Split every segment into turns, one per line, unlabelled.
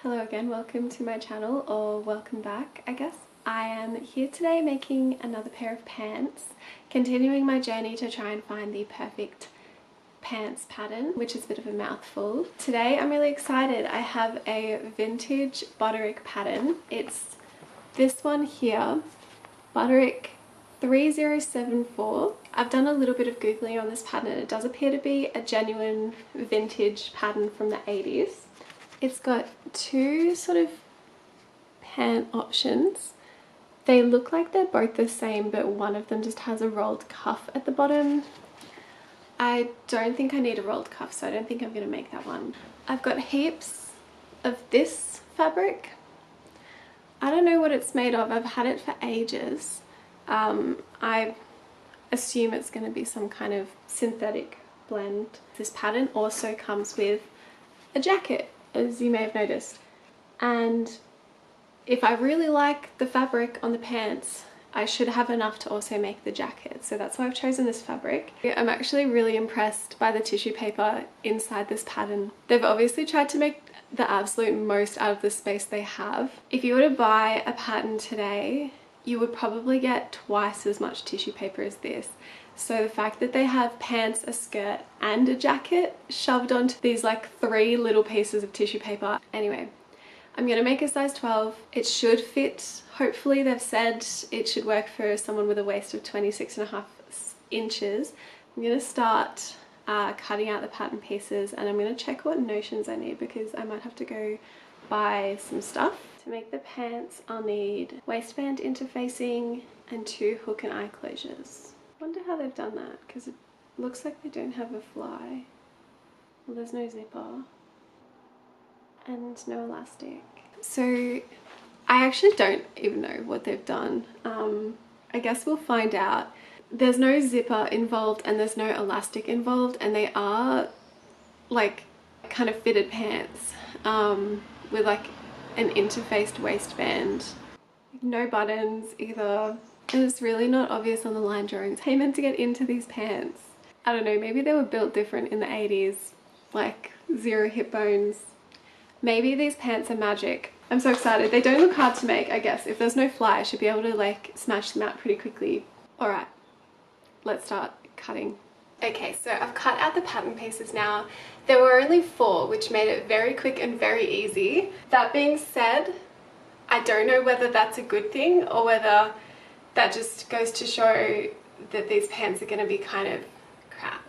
Hello again, welcome to my channel, or welcome back I guess. I am here today making another pair of pants, continuing my journey to try and find the perfect pants pattern, which is a bit of a mouthful. Today I'm really excited. I have a vintage Butterick pattern. It's this one here, Butterick 3074. I've done a little bit of googling on this pattern and it does appear to be a genuine vintage pattern from the 80s. It's got two sort of pant options. They look like they're both the same, but one of them just has a rolled cuff at the bottom. I don't think I need a rolled cuff, so I don't think I'm going to make that one. I've got heaps of this fabric. I don't know what it's made of. I've had it for ages. I assume it's going to be some kind of synthetic blend. This pattern also comes with a jacket, as you may have noticed, and if I really like the fabric on the pants, I should have enough to also make the jacket, so that's why I've chosen this fabric. I'm actually really impressed by the tissue paper inside this pattern. They've obviously tried to make the absolute most out of the space they have. If you were to buy a pattern today, you would probably get twice as much tissue paper as this. So the fact that they have pants, a skirt and a jacket shoved onto these like three little pieces of tissue paper. Anyway, I'm gonna make a size 12. It should fit, hopefully. They've said it should work for someone with a waist of 26.5 inches. I'm gonna start cutting out the pattern pieces, and I'm gonna check what notions I need because I might have to go buy some stuff. To make the pants, I'll need waistband interfacing and 2 hook and eye closures. I wonder how they've done that because it looks like they don't have a fly. Well, there's no zipper and no elastic. So I actually don't even know what they've done. I guess we'll find out. There's no zipper involved and there's no elastic involved, and they are like kind of fitted pants with like an interfaced waistband. No buttons either. And it's really not obvious on the line drawings how you're meant to get into these pants. I don't know, maybe they were built different in the 80s, like 0 hip bones. Maybe these pants are magic. I'm so excited. They don't look hard to make, I guess. If there's no fly, I should be able to like smash them out pretty quickly. Alright, let's start cutting. Okay, so I've cut out the pattern pieces now. There were only 4, which made it very quick and very easy. That being said, I don't know whether that's a good thing or whether that just goes to show that these pants are going to be kind of crap.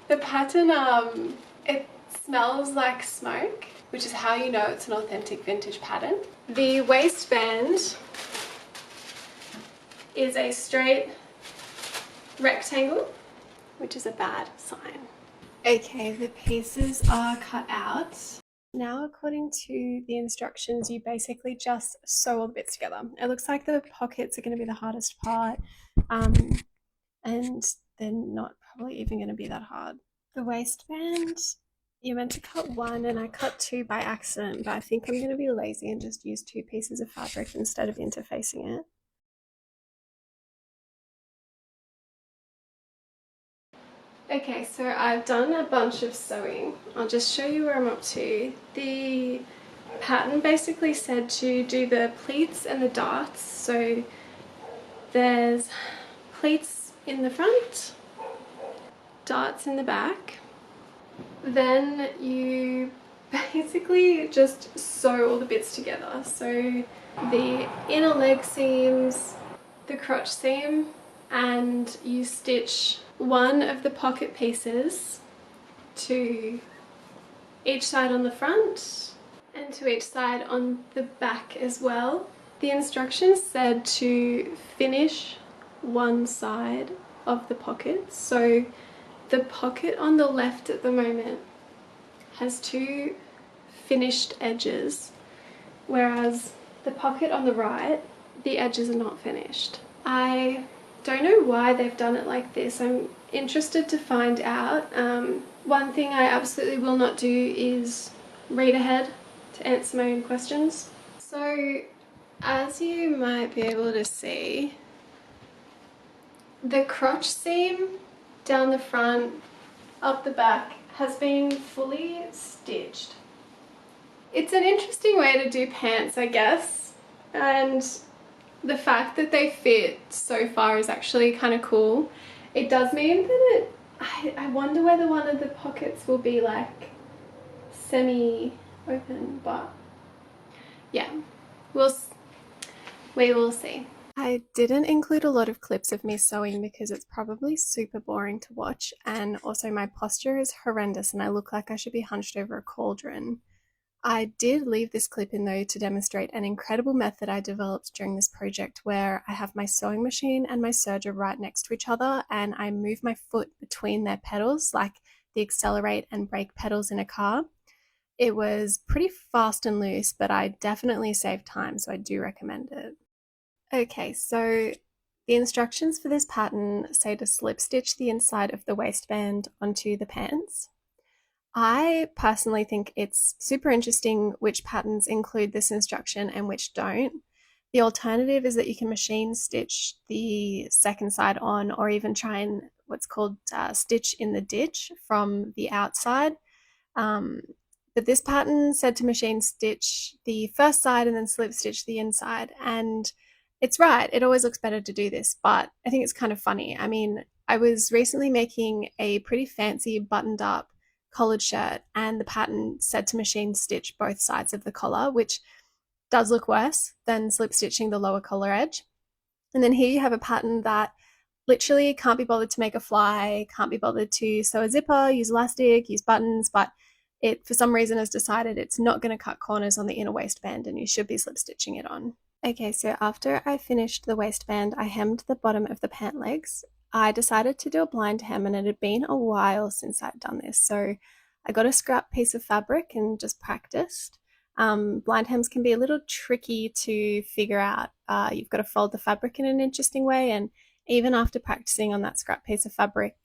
The pattern, it smells like smoke, which is how you know it's an authentic vintage pattern. The waistband is a straight rectangle, which is a bad sign. Okay, the pieces are cut out. Now, according to the instructions, you basically just sew all the bits together. It looks like the pockets are going to be the hardest part, and they're not probably even going to be that hard. The waistband, you're meant to cut 1 and I cut 2 by accident, but I think I'm going to be lazy and just use 2 pieces of fabric instead of interfacing it. Okay, so I've done a bunch of sewing. I'll just show you where I'm up to. The pattern basically said to do the pleats and the darts. So there's pleats in the front, darts in the back. Then you basically just sew all the bits together. So the inner leg seams, the crotch seam, and you stitch one of the pocket pieces to each side on the front and to each side on the back as well. The instructions said to finish one side of the pocket. So the pocket on the left at the moment has 2 finished edges, whereas the pocket on the right, the edges are not finished. I don't know why they've done it like this. I'm interested to find out. One thing I absolutely will not do is read ahead to answer my own questions. So as you might be able to see, the crotch seam down the front, up the back, has been fully stitched. It's an interesting way to do pants, I guess, and the fact that they fit so far is actually kind of cool. It does mean that I wonder whether one of the pockets will be like semi-open, but yeah, we will see. I didn't include a lot of clips of me sewing because it's probably super boring to watch, and also my posture is horrendous and I look like I should be hunched over a cauldron. I did leave this clip in though to demonstrate an incredible method I developed during this project where I have my sewing machine and my serger right next to each other and I move my foot between their pedals like the accelerate and brake pedals in a car. It was pretty fast and loose, but I definitely saved time, so I do recommend it. Okay, so the instructions for this pattern say to slip stitch the inside of the waistband onto the pants. I personally think it's super interesting which patterns include this instruction and which don't. The alternative is that you can machine stitch the second side on, or even try and what's called stitch in the ditch from the outside. Um, but this pattern said to machine stitch the first side and then slip stitch the inside. And it's right, it always looks better to do this, but I think it's kind of funny. I mean, I was recently making a pretty fancy buttoned up collared shirt and the pattern said to machine stitch both sides of the collar, which does look worse than slip stitching the lower collar edge. And then here you have a pattern that literally can't be bothered to make a fly, can't be bothered to sew a zipper, use elastic, use buttons, but it for some reason has decided it's not going to cut corners on the inner waistband and you should be slip stitching it on. Okay, so after I finished the waistband, I hemmed the bottom of the pant legs. I decided to do a blind hem and it had been a while since I'd done this, so I got a scrap piece of fabric and just practiced. Blind hems can be a little tricky to figure out. You've got to fold the fabric in an interesting way, and even after practicing on that scrap piece of fabric,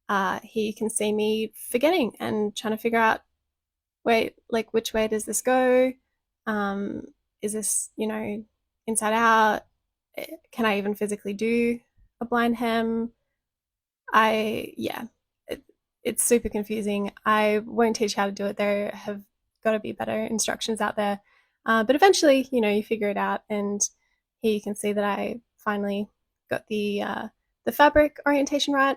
here you can see me forgetting and trying to figure out, wait, like which way does this go? Is this, inside out? Can I even physically do a blind hem? It's super confusing. I won't teach how to do it. There have got to be better instructions out there. But eventually, you figure it out. And here you can see that I finally got the fabric orientation right.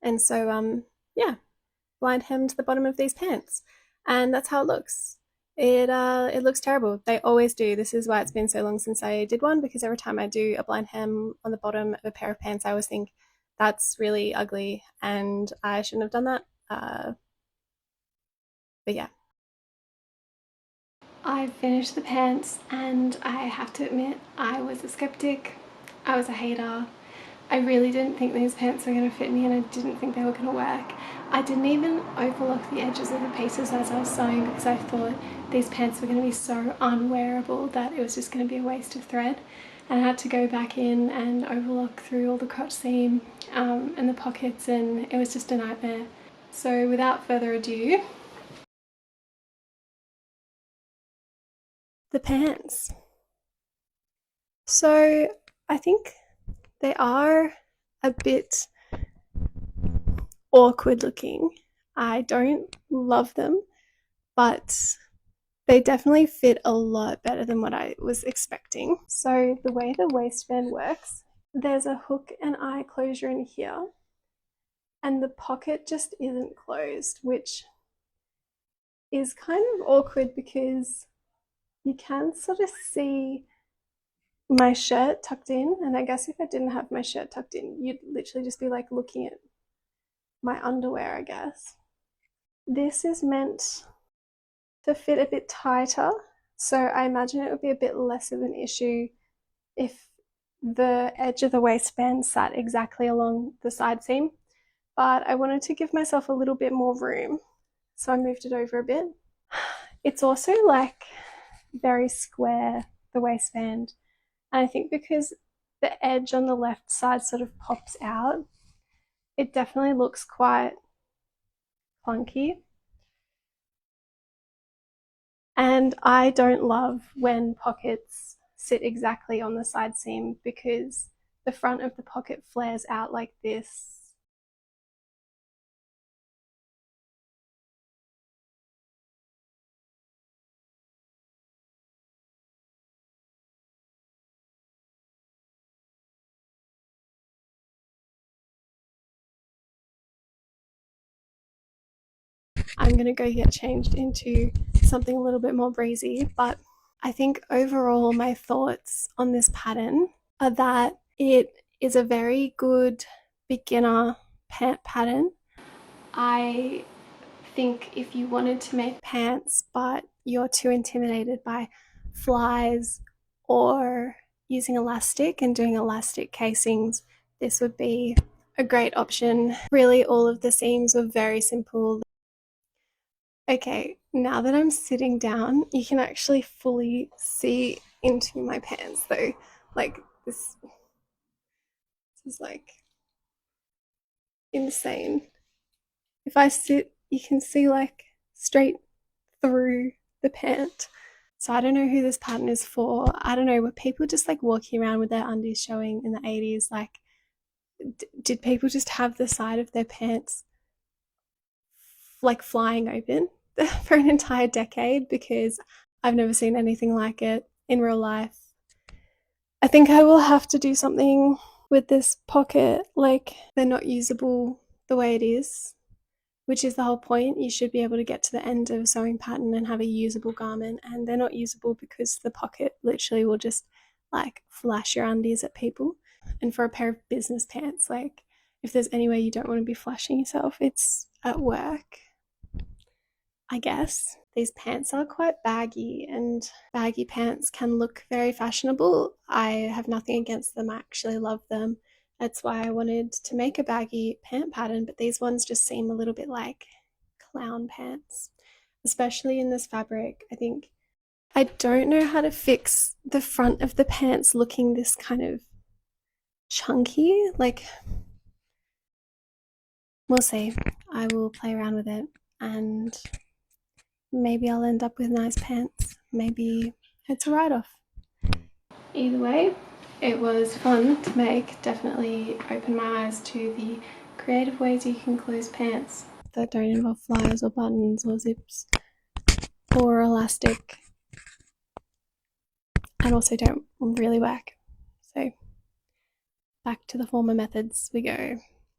And so, yeah, blind hemmed the bottom of these pants. And that's how it looks. It looks terrible. They always do. This is why it's been so long since I did one, because every time I do a blind hem on the bottom of a pair of pants, I always think that's really ugly and I shouldn't have done that. But yeah. I finished the pants and I have to admit I was a skeptic. I was a hater. I really didn't think these pants were going to fit me and I didn't think they were going to work. I didn't even overlook the edges of the pieces as I was sewing because I thought these pants were going to be so unwearable that it was just going to be a waste of thread. And I had to go back in and overlook through all the crotch seam and the pockets, and it was just a nightmare. So without further ado, the pants. So I think they are a bit awkward looking. I don't love them, but they definitely fit a lot better than what I was expecting. So the way the waistband works, there's a hook and eye closure in here, and the pocket just isn't closed, which is kind of awkward because you can sort of see my shirt tucked in, and I guess if I didn't have my shirt tucked in, you'd literally just be like looking at my underwear, I guess. This is meant to fit a bit tighter, so I imagine it would be a bit less of an issue if the edge of the waistband sat exactly along the side seam, but I wanted to give myself a little bit more room, so I moved it over a bit. It's also like very square, the waistband, and I think because the edge on the left side sort of pops out, it definitely looks quite clunky. And I don't love when pockets sit exactly on the side seam because the front of the pocket flares out like this. I'm going to go get changed into something a little bit more breezy. But I think overall my thoughts on this pattern are that it is a very good beginner pant pattern. I think if you wanted to make pants but you're too intimidated by flies or using elastic and doing elastic casings, this would be a great option. Really, all of the seams were very simple. Okay, now that I'm sitting down, you can actually fully see into my pants though. Like this is like insane. If I sit, you can see like straight through the pant. So I don't know who this pattern is for. I don't know, were people just like walking around with their undies showing in the 80s? Like, did people just have the side of their pants like flying open for an entire decade? Because I've never seen anything like it in real life. I think I will have to do something with this pocket. Like, they're not usable the way it is, which is the whole point. You should be able to get to the end of a sewing pattern and have a usable garment, and they're not usable because the pocket literally will just like flash your undies at people. And for a pair of business pants, like if there's any way you don't want to be flashing yourself, it's at work, I guess. These pants are quite baggy, and baggy pants can look very fashionable. I have nothing against them. I actually love them. That's why I wanted to make a baggy pant pattern, but these ones just seem a little bit like clown pants, especially in this fabric. I don't know how to fix the front of the pants looking this kind of chunky. Like, we'll see. I will play around with it, and maybe I'll end up with nice pants. Maybe it's a write-off. Either way, it was fun to make. Definitely opened my eyes to the creative ways you can close pants that don't involve flies or buttons or zips or elastic, and also don't really whack. So back to the former methods we go.